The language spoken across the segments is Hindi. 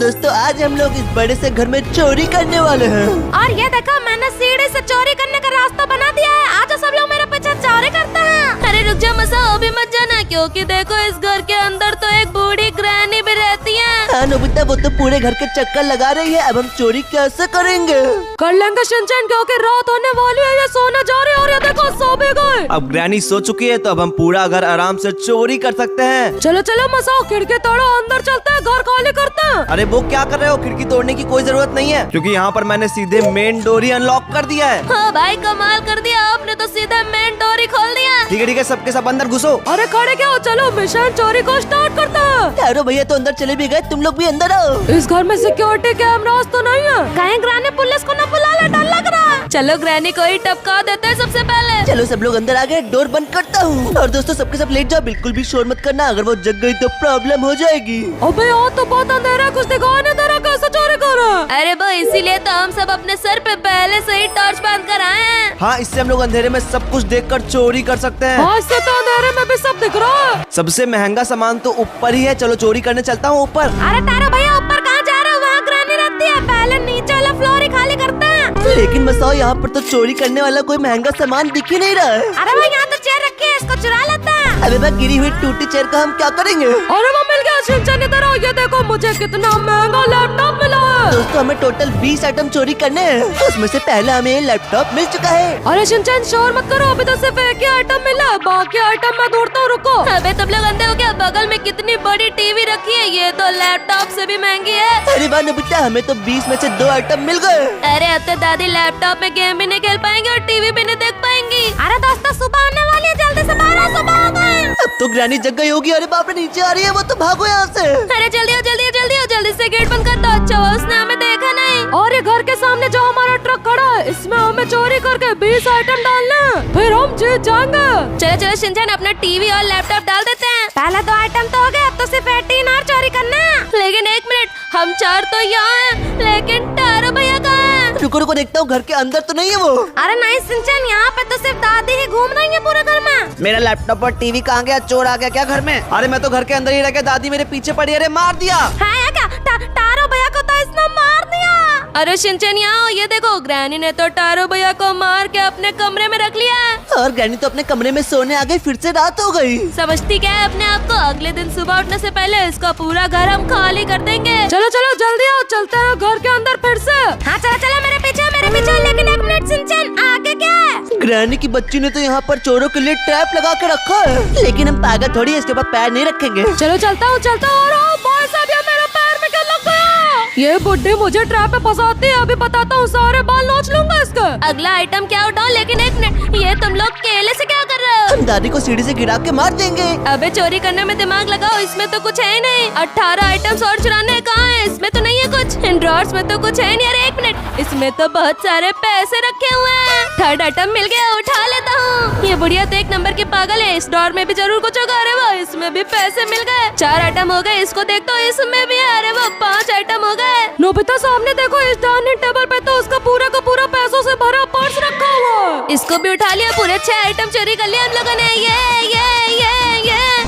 दोस्तों आज हम लोग इस बड़े से घर में चोरी करने वाले हैं। और ये देखो मैंने सीढ़ी से चोरी करने का रास्ता बना दिया है। आज सब लोग मेरे पीछे चोरी करते हैं। अरे रुक जा मसा, अभी मत जाना, क्योंकि देखो इस घर के अंदर तो एक बूढ़ी ग्रैनी भी रहती है। हाँ नोबिता, वो तो पूरे घर के चक्कर लगा रही है। अब हम चोरी कैसे करेंगे? कर लेंगे शिनचैन, क्योंकि रात होने वाली है। ये सोने जा रही है और ये देखो सो भी गए। अब ग्रैनी सो चुकी है तो अब हम पूरा घर आराम से चोरी कर सकते हैं। चलो चलो मसाओ, खिड़की तोड़ो, अंदर चलते हैं, घर खाली करते हैं। अरे वो क्या कर रहे हो? खिड़की तोड़ने की कोई जरूरत नहीं है, क्योंकि यहाँ पर मैंने सीधे मेन डोर ही अनलॉक कर दिया है। हाँ भाई कमाल कर दिया आपने, तो सीधे मेन डोर ही खोल दिया। ठीक है सबके सब अंदर घुसो। अरे खड़े क्या हो, चलो मिशन चोरी को स्टार्ट करते हैं। ठहरो भैया, तो अंदर चले भी गए, तुम लोग भी अंदर आओ। इस घर में सिक्योरिटी कैमरास तो नहीं है? कहीं ग्रैनी पुलिस को न बुला ले, डर लग रहा है। चलो ग्रैनी को ही टपका देते हैं सबसे पहले। चलो सब लोग अंदर आ गए, डोर बंद करता हूँ। और दोस्तों सबके सब लेट जाओ, बिल्कुल भी शोर मत करना, अगर वो जग गई तो प्रॉब्लम हो जाएगी। अबे यार तो बहुत अंधेरा है, कुछ दिखाई नहीं दे रहा, कैसे चोरी कर रहा है? अरे वो इसीलिए तो हम सब अपने सर पे पहले से ही टॉर्च बांध कर आए हैं। हाँ, इससे हम लोग अंधेरे में सब कुछ देखकर चोरी कर सकते हैं। हाँ, इससे तो अंधेरे में भी सब दिख रहा है। सबसे महंगा सामान तो ऊपर ही है, चलो चोरी करने चलता हूँ ऊपर। अरे तारा भैया ऊपर कहाँ जा रहे हो? वहाँ ग्रैनी रहती है, पहले नीचे वाला फ्लोर ही खाली करते हैं। लेकिन मसाओ, यहाँ पर तो चोरी करने वाला कोई महंगा सामान दिख ही नहीं रहा है। अरे भाई यहाँ तो चेयर रखी है, इसको चुरा लेते हैं। अबे भाई, गिरी हुई टूटी चेयर का हम क्या करेंगे? अरे वो मिल गया शिनचैन, इधर आओ, ये देखो मुझे कितना महंगा लैपटॉप मिला है। दोस्तों हमें टोटल 20 आइटम चोरी करने हैं, उसमें से पहला हमें लैपटॉप मिल चुका है। अरे शिनचैन शोर मत करो, अभी तो सिर्फ एक ही आइटम मिला है, बाकी आइटम मैं ढूंढता हूँ, रुको। अबे तुम लोग अंधे हो क्या? बगल में कितनी बड़ी टीवी रखी है, ये तो लैपटॉप से भी महंगी है। अरे वाह नोबिता, हमें तो 20 में से 2 आइटम मिल गए। अरे अब तो दादी लैपटॉप में गेम भी नहीं खेल पाएंगे और टीवी भी नहीं देख पाएंगी। अरे दोस्तों सुबह आने वाली है, जल्दी से बाहर आओ, सुबह हो गई। अब तो ग्रैनी जग गई होगी। अरे बाप रे, नीचे आ रही है वो, तो भागो यहाँ से। अरे जल्दी हो जल्दी हो जल्दी हो, जल्दी से गेट बंद कर दो। अच्छा हुआ उसने हमें देखा नहीं। और ये घर के सामने जो हमारा ट्रक खड़ा है, इसमें हमें चोरी करके 20 आइटम डालने हैं, फिर हम जीत जाएंगे। चलो चलो शिनचैन, अपना टीवी और लैपटॉप डाल देते हैं। पहले 2 आइटम तो हो गए, अब तो सिर्फ 18 और चोरी करना है। लेकिन एक मिनट, हम 4 तो यहाँ हैं, लेकिन तारो भैया कहाँ है? रुको रुको, देखता हूँ घर के अंदर तो नहीं है वो। अरे नहीं शिनचैन, यहाँ पे तो सिर्फ दादी ही घूम रही है पूरे घर में। मेरा लैपटॉप और टीवी कहाँ गया? चोर आ गया क्या घर में? अरे मैं तो घर के अंदर ही रह गया, दादी मेरे पीछे पड़ी। अरे मार दिया। हाँ या क्या? तारो भैया को तो इसने मार दिया। अरे शिनचैन यहाँ आओ, ये देखो ग्रैनी ने तो तारो भैया को मार के अपने कमरे में रख लिया है। और ग्रैनी तो अपने कमरे में सोने आ गई, फिर से रात हो गई। समझती क्या है अपने आप को? अगले दिन सुबह उठने से पहले इसका पूरा घर हम खाली कर देंगे। चलो चलो जल्दी आओ, चलते हैं घर के अंदर फिर से। हाँ चलो चलो, मेरे पीछे। लेकिन एक मिनट शिनचैन, आगे क्या है? ग्रैनी की बच्ची ने तो यहाँ पर चोरों के लिए ट्रैप लगा के रखा है, लेकिन हम पागल थोड़ी है, इसके बाद पैर नहीं रखेंगे। चलो चलता हूँ और भाई साहब, ये मेरे पैर में क्या लग गया? ये बुड्ढी मुझे ट्रैप में फंसाती है, अभी बताता हूँ, सारे बाल नोच लूंगा इसका। अगला आइटम क्या उठाओ? लेकिन एक मिनट, ये तुम लोग केले से क्या कर रहे हो? हम दादी को सीढ़ी से गिरा के मार देंगे। अबे चोरी करने में दिमाग लगाओ, इसमें तो कुछ है ही नहीं। 18 आइटम्स और चुराने कहाँ है? इसमें तो नहीं है कुछ। इन ड्रॉर्स में तो कुछ है नहीं। अरे एक मिनट, इसमें तो बहुत सारे पैसे रखे हुए हैं। 3rd आइटम मिल गया, उठा लेता हूँ। ये बुढ़िया तो 1 नंबर की पागल है, इस ड्रॉर में भी जरूर कुछ होगा। अरे वो इसमें भी पैसे मिल गए। 4 आइटम हो गए, इसको देखता हूँ, इसमें भी है। अरे वो 5 आइटम हो गए। नोबिता सामने देखो, इस डाइनिंग टेबल पे तो उसका पूरा का पूरा पैसों से भरा पर्स रखा हुआ। इसको भी उठा लिया, पूरे 6 आइटम चोरी कर लिया हम लोगों ने। ये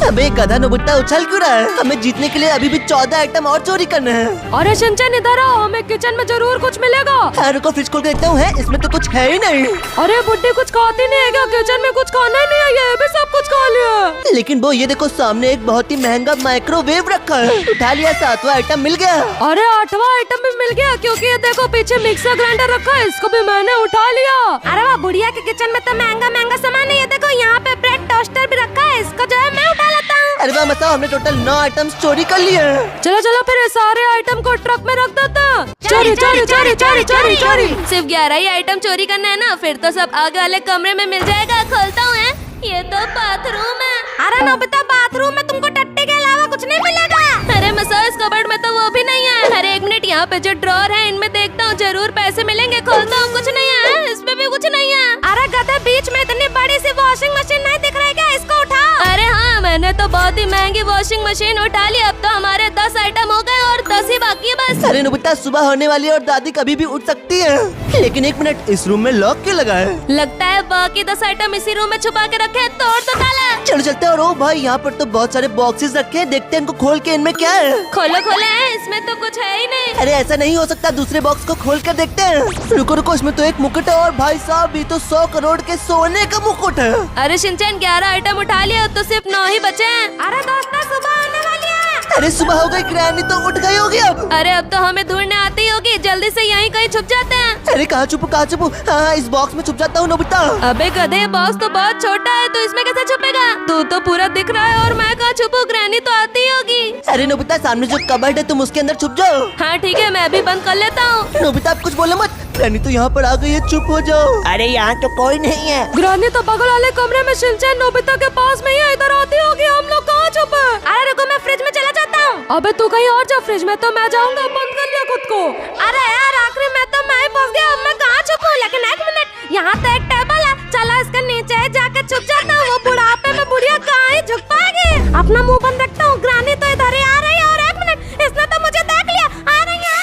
अबे गधा नोबिता, उछल क्यों रहा है? हमें जीतने के लिए अभी भी 14 आइटम और चोरी करने हैं। अरे शिनचैन इधर आओ, हमें किचन में जरूर कुछ मिलेगा। हाँ रुको, फ्रिज खोल के देखता हूँ, है इसमें तो कुछ है ही नहीं। अरे बुड्ढी कुछ खाती नहीं है क्या? किचन में कुछ खाना ही नहीं है, ये भी सब कुछ खा लिया। लेकिन वो ये देखो, सामने एक बहुत ही महंगा माइक्रोवेव रखा है, उठा लिया, 7वां आइटम मिल गया। अरे 8वां आइटम भी मिल गया, क्योंकि ये देखो पीछे मिक्सर ग्राइंडर रखा है, इसको भी मैंने उठा लिया। अरे वाह, बुढ़िया के किचन में तो महंगा महंगा सामान है। ये देखो यहाँ पे ब्रेड टोस्टर भी रखा है, इसको जो है मैं उठा लेता हूँ। अरे वाह मसाओ, हमने टोटल 9 आइटम्स चोरी कर लिए। चलो चलो, फिर ये सारे आइटम को ट्रक में रख देता। चोरी चोरी चोरी चोरी चोरी चोरी। सिर्फ 11 ही आइटम चोरी करना है ना, फिर तो सब आगे वाले कमरे में मिल जाएगा। खोलता हूँ, ये तो बाथरूम है। अरे नोबिता, बाथरूम में तुमको टट्टी के अलावा कुछ नहीं मिलेगा। अरे मसाओ, इस कबर्ड में तो वो भी नहीं है। अरे एक मिनट, यहाँ पे जो ड्रॉर है इनमें देखता हूँ, जरूर पैसे मिलेंगे। खोलता हूँ, कुछ नहीं है, इसमें भी कुछ नहीं है। अरे गधा, बीच में इतनी बड़ी सी वॉशिंग मशीन नहीं दिख रही क्या? इसको उठाओ। अरे हाँ, मैंने तो बहुत ही महंगी वॉशिंग मशीन उठा ली। अब तो हमारे 10 आइटम हो गए और 10 ही बाकी है बस। अरे नोबिता, सुबह होने वाली है और दादी कभी भी उठ सकती है। लेकिन एक मिनट, इस रूम में लॉक क्यों लगा है? लगता है बाकी 10 आइटम इसी रूम में छुपा के रखे हैं, तोड़ तो डाला। चलो चलते हैं। और ओ भाई, यहाँ पर तो बहुत सारे बॉक्सेस रखे हैं, देखते हैं इनको खोल के इनमें क्या है। खोलो खोले हैं, इसमें तो कुछ है ही अरे ऐसा नहीं हो सकता, दूसरे बॉक्स को खोल कर देखते हैं। रुको रुको, इसमें तो एक मुकुट है और भाई साहब ये तो 100 करोड़ के सोने का मुकुट है। अरे शिनचैन 11 आइटम उठा लिया तो सिर्फ 9 ही बचे हैं। अरे दोस्तों सुबह आने वाली है। अरे सुबह हो गई, ग्रैनी तो उठ गई होगी अब। अरे अब तो हमें ढूंढने आती होगी, जल्दी से यहीं कहीं छुप जाते हैं। अरे कहाँ छुपू कहाँ छुपू? हाँ इस बॉक्स में छुप जाता हूँ नोबिता। अबे गधे, बॉक्स तो बहुत छोटा है, तो इसमें कैसे छुपेगा? तू तो पूरा दिख रहा है और मैं कहाँ छुपू? ग्रैनी तो आती ही होगी। अरे नोबिता सामने जो कबर्ड है तुम उसके अंदर छुप जाओ। हाँ ठीक है, मैं भी बंद कर लेता हूँ। नोबिता आप कुछ बोलो मत, ग्रैनी तो यहाँ पर आ गई है, चुप हो जाओ। अरे यहाँ तो कोई नहीं है। ग्रैनी तो बगल वाले कमरे में शिनचैन नोबिता के पास में ही है, इधर आती होगी। हम लोग कहाँ छुपे? अरे रुको, मैं फ्रिज में चला जाता हूँ। अबे तू कहीं और जा, फ्रिज में तो मैं जाऊंगा। बंद कर लिया खुद को। अरे यार आखिरी में तो मैं ही फंस गया, अब मैं कहाँ छुपूं? लेकिन एक मिनट, यहाँ तो एक टेबल है, चलो इसके नीचे जाके छुप जाता हूँ। वो बुढ़ापे में बुढ़िया कहाँ ही झुक पाएगी। अपना मुंह बंद रखता हूँ। ग्रैनी तो इधर ही आ रही है, और एक मिनट, इसने तो मुझे देख लिया। आ रही है।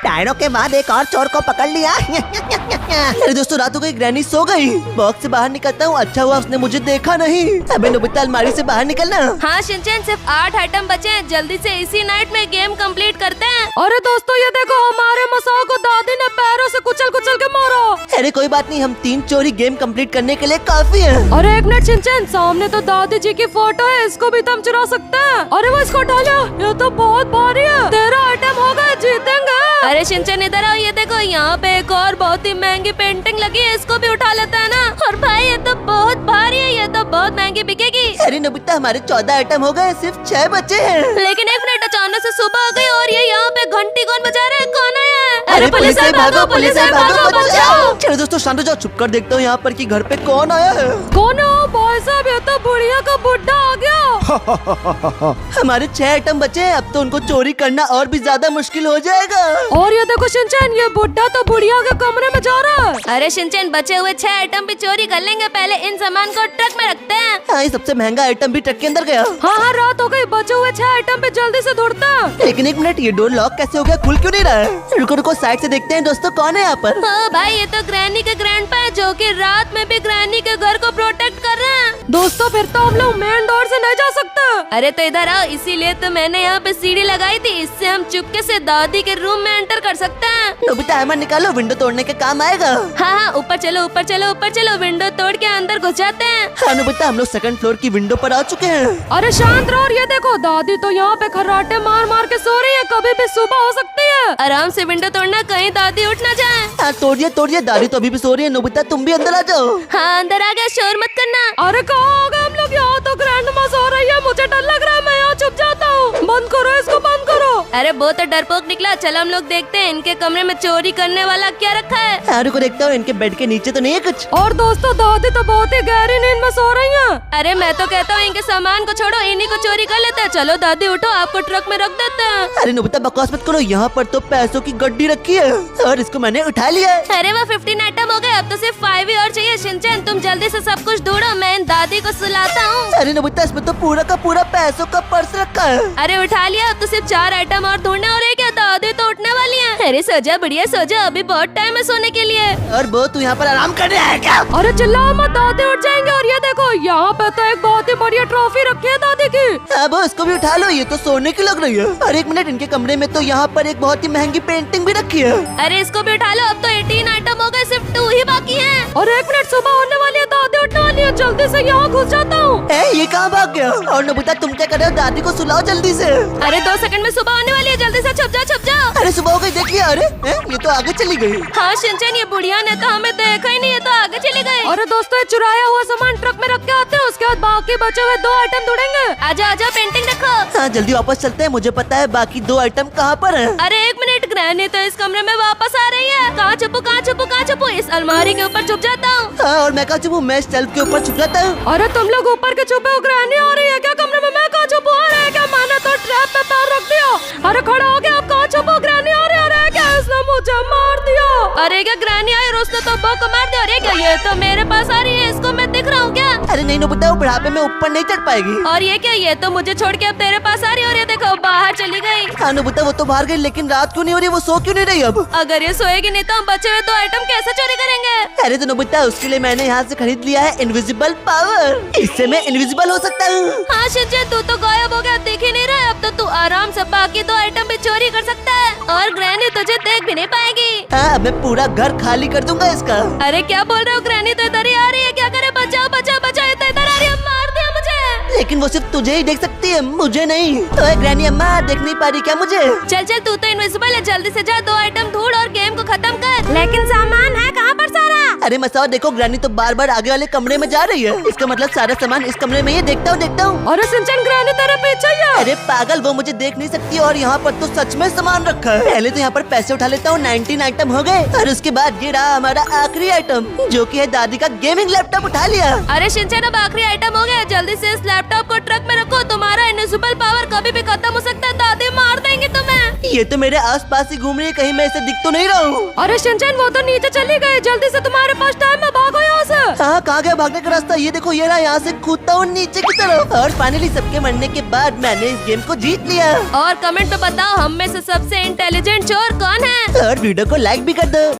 टायरों के बाद एक और चोर को पकड़ लिया। अरे दोस्तों रात हो गई, ग्रैनी सो गई। बॉक्स से बाहर निकलता हूँ, अच्छा हुआ उसने मुझे देखा नहीं। अबे नोबिता अलमारी से बाहर निकलना। हाँ शिनचैन, सिर्फ 8 आइटम बचे हैं, जल्दी से इसी नाइट में गेम कंप्लीट करते हैं। अरे दोस्तों ये देखो, हमारे मसाओ को दादी ने पैरों से कुचल कुचल के मारा। अरे कोई बात नहीं, हम 3 चोरी गेम कंप्लीट करने के लिए काफी है। अरे एक मिनट शिनचैन, सामने तो दादी जी की फोटो है, इसको भी तो हम चुरा सकते हैं। अरे वो इसको उठा लिया, ये तो बहुत भारी है। 13 आइटम हो गए, जीतेंगे। अरे शिनचैन इधर आओ, ये देखो यहाँ पे एक और बहुत ही महंगी पेंटिंग लगी है, इसको भी उठा लेता है ना। और भाई ये तो बहुत भारी है, ये तो बहुत महंगी बिकेगी। अरे नोबिता हमारे 14 आइटम हो गए, सिर्फ 6 बचे हैं। लेकिन एक मिनट, अचानक से सुबह आ गई और ये यहाँ पे घंटी कौन बजा रहा है? कौन है? अरे पुलिस है, भागो पुलिस है, भागो बचाओ। चलो दोस्तों शांत हो जाओ, छुप कर देखता हूँ यहाँ पर कि घर पे कौन आया है। कौन है वो? भाई साहब ये तो बुढ़िया का बुड्ढा आ गया। हमारे 6 आइटम बचे हैं, अब तो उनको चोरी करना और भी ज्यादा मुश्किल हो जाएगा। और ये देखो शिनचैन, ये बुड्ढा तो बुढ़िया के कमरे में जा रहा है। अरे शिनचैन बचे हुए 6 आइटम भी चोरी कर लेंगे, पहले इन सामान को ट्रक में रखते हैं। हाँ ये सबसे महंगा आइटम भी ट्रक के अंदर गया। हाँ हाँ रात हो गई, बचे हुए 6 आइटम पे जल्दी से ढूंढते हैं। लेकिन एक मिनट, ये डोर लॉक कैसे हो गया? खुल क्यों नहीं रहा है? रुको रुको, साइड से देखते हैं दोस्तों कौन है यहाँ पर। हाँ भाई, ये तो ग्रैनी के ग्रैंडपा है, जो कि रात में भी ग्रैनी के घर को प्रोटेक्ट कर रहे हैं। दोस्तों फिर तो हम लोग मेन डोर से नहीं जा सकते। अरे तो इधर आओ, इसीलिए तो मैंने यहाँ पे सीढ़ी लगाई थी, इससे हम चुपके से दादी के रूम में एंटर कर सकते हैं। नोबिता हैमर निकालो, विंडो तोड़ने के काम आएगा। हाँ हाँ, ऊपर चलो ऊपर चलो ऊपर चलो, विंडो तोड़ के अंदर घुस जाते हैं। हाँ नोबिता, हम लोग 2nd फ्लोर की विंडो पर आ चुके हैं। अरे शांत रहो, ये देखो दादी तो यहाँ पे खर्राटे मार मार के सो रही है, कभी भी सुबह हो सकती है। आराम से विंडो तोड़ना, कहीं दादी उठ ना जाए। हाँ तोड़िए, दादी तो अभी भी सो रही है। नोबिता तुम भी अंदर आ जाओ। हाँ अंदर आ गया, शोर मत करना। अरे कहाँ हो गए हम लोग? यहाँ तो ग्रैंडमा सो रही है, मुझे डर लग रहा है, मैं यहाँ छुप जाता हूँ। बंद करो इसको, बंद करो। अरे बहुत तो डरपोक निकला, चलो हम लोग देखते हैं इनके कमरे में चोरी करने वाला क्या रखा है। हाँ रुको देखता हूँ, इनके बेड के नीचे तो नहीं है कुछ। और दोस्तों दादी तो बहुत ही गहरी नींद में सो रही है। अरे मैं तो कहता हूँ इनके सामान को छोड़ो, इन्हीं को चोरी कर लेते हैं। चलो दादी उठो, आपको ट्रक में रख देते हैं। अरे नोबिता बकवास मत करो, यहाँ पर तो पैसों की गड्डी रखी है और इसको मैंने उठा लिया। अरे वो 15 आइटम हो गए, अब तो सिर्फ 5 ही और चाहिए। शिनचैन तुम जल्दी से सब कुछ ढूंढो, मैं इन दादी को सुलाता हूँ। अरे नोबिता इसमें तो पूरा का पूरा पैसों का पर्स रखा है। अरे उठा लिया, अब तो सिर्फ 4 आइटम और ढूंढने और क्या, दादी तो उठने वाली है। अरे सो जा बढ़िया, सो जा, अभी बहुत टाइम है सोने के लिए। और वो तू यहाँ पर आराम करने आया क्या? अरे चिल्लाओ मत, दादी उठ जाएंगे। और ये देखो यहाँ पे तो एक बहुत ही बढ़िया ट्रॉफी रखी है दादी की। हाँ वो इसको भी उठा लो, ये तो सोने की लग रही है। और एक मिनट, इनके कमरे में तो यहाँ पर एक बहुत ही महंगी पेंटिंग भी रखी है। अरे इसको भी उठा लो, अब तो 18 आइटम हो गए, सिर्फ 2 ही बाकी हैं। और एक मिनट, सुबह होने वाली है, दादी उठने वाली है, जल्दी से यहाँ घुस जाता हूँ। ये कहाँ भाग गया? और नोबिता तुम क्या कर रहे हो? दादी को सुलाओ जल्दी से। अरे 2 सेकंड में सुबह होने वाली है, जल्दी से छुप जाओ छुप जाओ। अरे सुबह हो गई, देखिए। अरे ये तो आगे चली गई। हाँ शिनचैन, ये बुढ़िया ने तो हमें देखा ही नहीं, है तो आगे चली गई। अरे दोस्तों ये चुराया हुआ सामान ट्रक में रख के आते हैं, उसके बाद बाकी बचे हुए 2 आइटम ढूंढेंगे। आजा आजा, पेंटिंग रखो। हाँ जल्दी वापस चलते हैं, मुझे पता है बाकी 2 आइटम कहाँ पर है। अरे एक मिनट, ग्रैनी तो इस कमरे में वापस आ रही है। कहाँ छुपू कहाँ छुपू कहाँ छुपू? इस अलमारी के ऊपर छुप जाता हूँ। हाँ और मैं कहाँ छुपूं? मैं शेल्फ के ऊपर छुप जाता हूँ। अरे तुम लोग ऊपर के छुपे हो, ग्रैनी आ रही है क्या कमरे में? मैं कहाँ छुपू? आ रहा है क्या? मैंने तो ट्रैप में पैर रख दिया। अरे खड़ा हो गया, आप कहाँ छुपो? ग्रैनी आ रही है क्या? इसने मुझे मार दिया। अरे क्या ग्रैनी आई और उसने तो बो को मार दिया। अरे क्या ये तो मेरे पास आ रही है, इसको मैं दिख रहा हूँ क्या? अरे नहीं नोबिता, वो बुढ़ापे में ऊपर नहीं चढ़ पाएगी। और ये क्या, ये तो मुझे छोड़ के अब तेरे पास आ रही है। और ये देखो बाहर चली गई। हाँ नोबिता वो तो बाहर गई, लेकिन रात क्यों नहीं हो रही? वो सो क्यों नहीं रही अब? अगर ये सोएगी नहीं तो हम बचे हुए 2 आइटम कैसे चोरी करेंगे? अरे तो नोबिता उसके लिए मैंने यहाँ से खरीद लिया है इनविजिबल पावर, इससे मैं इनविजिबल हो सकता हूँ। हाँ शिनचैन, तू तो गायब हो गया, दिख ही नहीं रहा है। अब तो तू आराम से बाकी 2 आइटम भी चोरी कर सकता है। और ग्रैनी तुझे देख भी नहीं पाएगी। हाँ, मैं पूरा घर खाली कर दूंगा इसका। अरे क्या बोल रहे हो, ग्रैनी तो इधर ही आ रही है, क्या करे? बचाओ बचाओ बचाओ, ये तो इधर आ रही है, मार दिया मुझे। लेकिन वो सिर्फ तुझे ही देख सकती है, मुझे नहीं। तो ग्रैनी अम्मा देख नहीं पा रही क्या मुझे? चल चल, तू तो इनविजिबल है, जल्दी से जा, 2 आइटम ढूंढ और गेम को खत्म कर। लेकिन सामान है कहाँ पर सारा? अरे मसाओ देखो, ग्रैनी तो बार बार आगे वाले कमरे में जा रही है। इसका मतलब सारा सामान इस कमरे में ही है। देखता हूँ। अरे सिंचन, ग्रैनी तेरे पीछे ही है। अरे पागल, वो मुझे देख नहीं सकती और यहाँ पर तो सच में सामान रखा है। पहले तो यहाँ पर पैसे उठा लेता हूँ, 19 आइटम हो गए। और उसके बाद ये रहा हमारा आखिरी आइटम, जो कि है दादी का गेमिंग लैपटॉप। उठा लिया। अरे शिनचैन, अब आखिरी आइटम हो गया, जल्दी से इस लैपटॉप को ट्रक में रखो, तुम्हारा इनविजिबल पावर कभी भी खत्म हो सकता है, दादी मार देंगे तुम्हें। ये तो मेरे आसपास ही घूम रही है, कहीं मैं इसे दिख तो नहीं रहा हूँ। अरे शिनचैन, वो तो नीचे चली गई, जल्दी से तुम्हारे पास टाइम है, भागो यहाँ से। हाँ, कहाँ गया भागने का रास्ता? ये देखो, ये रहा, यहाँ से कूदता हूँ नीचे की तरफ। और फाइनली सबके मरने के बाद मैंने इस गेम को जीत लिया। और कमेंट में बताओ हम में से सबसे इंटेलिजेंट चोर कौन है। और वीडियो को लाइक भी कर दो।